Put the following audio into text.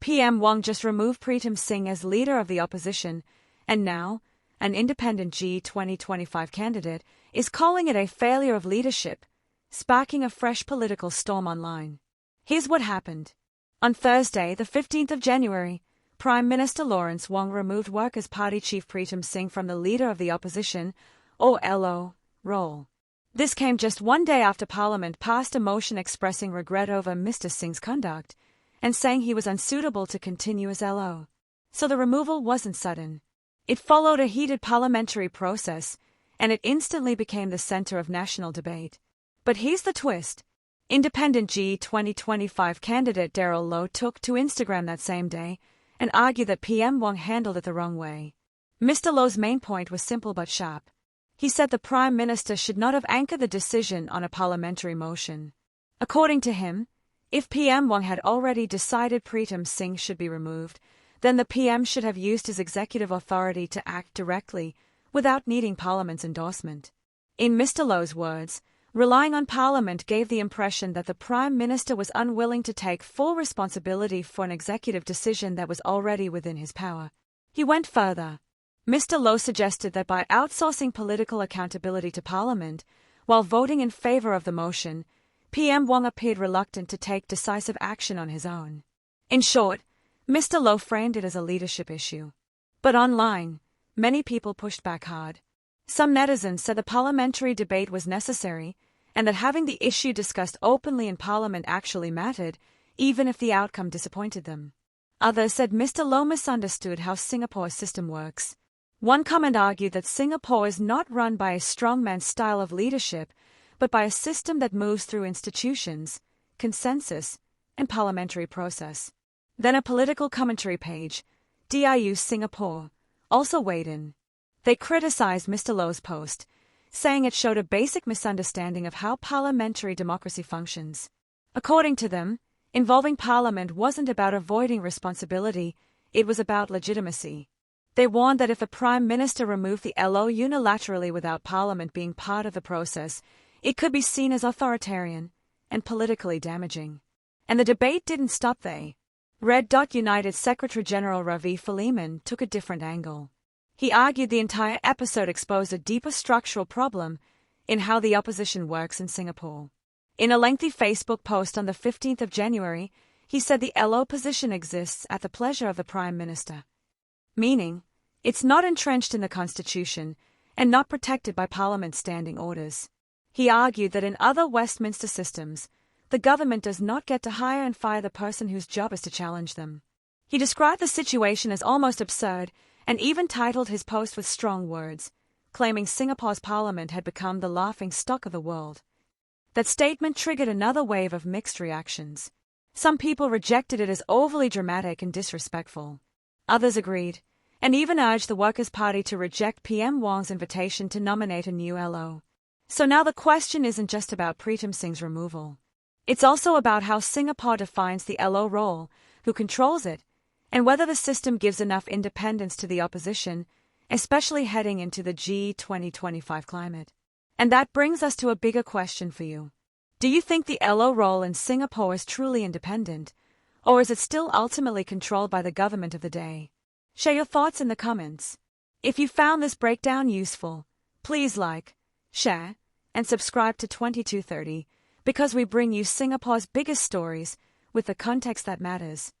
PM Wong just removed Pritam Singh as leader of the opposition, and now, an independent G2025 candidate is calling it a failure of leadership, sparking a fresh political storm online. Here's what happened. On Thursday, the 15th of January, Prime Minister Lawrence Wong removed Workers' Party chief Pritam Singh from the leader of the opposition, or LO, role. This came just one day after Parliament passed a motion expressing regret over Mr. Singh's conduct and saying he was unsuitable to continue as LO. So the removal wasn't sudden. It followed a heated parliamentary process, and it instantly became the center of national debate. But here's the twist. Independent G2025 candidate Darryl took to Instagram that same day and argued that PM Wong handled it the wrong way. Mr. Lo's main point was simple but sharp. He said the Prime Minister should not have anchored the decision on a parliamentary motion. According to him, if PM Wong had already decided Pritam Singh should be removed, then the PM should have used his executive authority to act directly without needing Parliament's endorsement. In Mr. Lo's words, relying on Parliament gave the impression that the Prime Minister was unwilling to take full responsibility for an executive decision that was already within his power. He went further. Mr. Lo suggested that by outsourcing political accountability to Parliament, while voting in favour of the motion, PM Wong appeared reluctant to take decisive action on his own. In short, Mr. Lo framed it as a leadership issue. But online, many people pushed back hard. Some netizens said the parliamentary debate was necessary and that having the issue discussed openly in Parliament actually mattered, even if the outcome disappointed them. Others said Mr. Lo misunderstood how Singapore's system works. One comment argued that Singapore is not run by a strongman style of leadership, but by a system that moves through institutions, consensus, and parliamentary process. Then a political commentary page, DIU Singapore, also weighed in. They criticized Mr. Lo's post, saying it showed a basic misunderstanding of how parliamentary democracy functions. According to them, involving Parliament wasn't about avoiding responsibility, it was about legitimacy. They warned that if the Prime Minister removed the LO unilaterally without Parliament being part of the process, it could be seen as authoritarian and politically damaging. And the debate didn't stop there. Red United Secretary-General Ravi Philemon took a different angle. He argued the entire episode exposed a deeper structural problem in how the opposition works in Singapore. In a lengthy Facebook post on the 15th of January, he said the LO position exists at the pleasure of the Prime Minister. Meaning, it's not entrenched in the Constitution and not protected by Parliament's standing orders. He argued that in other Westminster systems, the government does not get to hire and fire the person whose job is to challenge them. He described the situation as almost absurd and even titled his post with strong words, claiming Singapore's Parliament had become the laughing stock of the world. That statement triggered another wave of mixed reactions. Some people rejected it as overly dramatic and disrespectful. Others agreed, and even urged the Workers' Party to reject PM Wong's invitation to nominate a new LO. So now the question isn't just about Pritam Singh's removal. It's also about how Singapore defines the LO role, who controls it, and whether the system gives enough independence to the opposition, especially heading into the G2025 climate. And that brings us to a bigger question for you. Do you think the LO role in Singapore is truly independent, or is it still ultimately controlled by the government of the day? Share your thoughts in the comments. If you found this breakdown useful, please like, share, and subscribe to 2230, because we bring you Singapore's biggest stories with the context that matters.